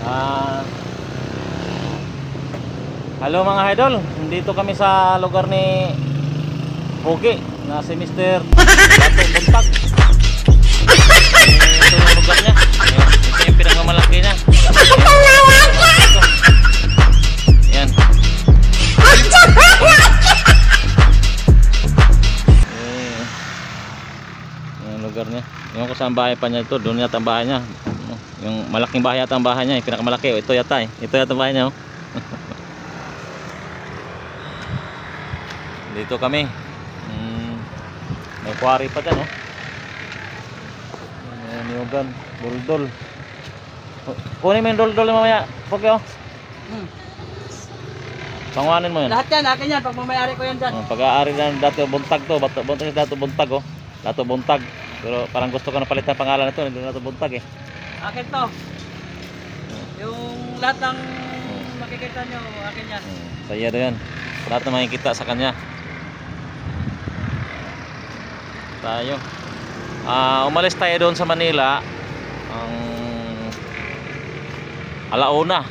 Ah, Halo mga idol, dito kami sa lugar ni Pogi na si Mr. Dato Buntag. Ito yung lugar niya. Ito yung pinagmamalaki niya. Yan. Yung lugar niya. Yung kung saan bahay pa niya ito, doon yata ang bahay niya. Yung malaking bahay yata ang bahay niya, yung pinakamalaki. Ito yata eh. Ito yata ang bahay niya. Dito kami. May quarry pa dyan, oh. Niyugan, doldol. Kunin mo yung doldol mamaya. Pogi, oh. Panguhanin mo yun. Lahat yan, akin yan. Pag mamayari ko yan dyan. Pag-aari na Dato Buntag to. Buntag si Dato Buntag, oh. Dato Buntag. Pero parang gusto ko na palitan pangalan nito. Hindi Dato Buntag, eh. Akin to. Yung lahat ng makikita nyo, akin yan. Saya yan. Lahat na makikita sa kanya. Tayo. Umalis tayo doon sa Manila ang alauna.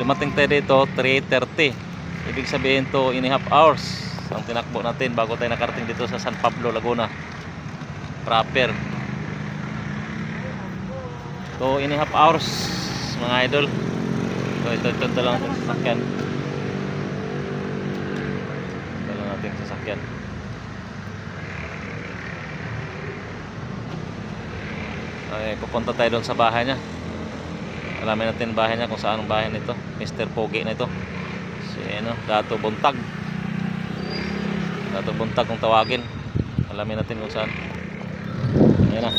Dumating tayo dito 3:30. Ibig sabihin 2.5 hours ang tinakbo natin bago tayo nakarating dito sa San Pablo, Laguna proper. 2.5 hours mga idol. Ito lang ang sasakyan. Ito lang natin sasakyan. Pupunta tayo doon sa bahay niya. Alamin natin bahay niya, kung saan ang bahay nito, Mr. Pogi na ito, si Dato Buntag. Dato Buntag kung tawagin. Alamin natin kung saan. Ayan na.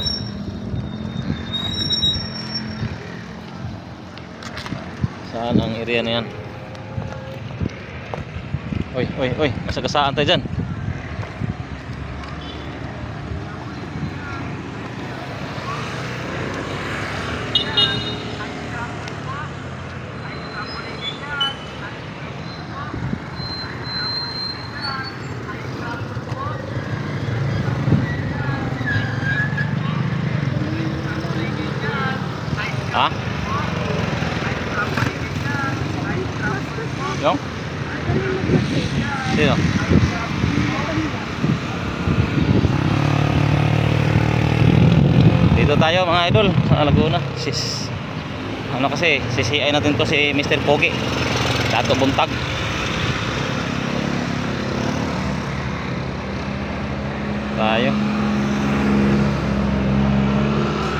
Saan ang area na yan? Oy, masagasaan tayo dyan. Ha? Yung? Sino? Dito tayo mga idol sa Laguna. Kasi sisiay natin to si Mr. Pogi Dato Buntag. Tayo.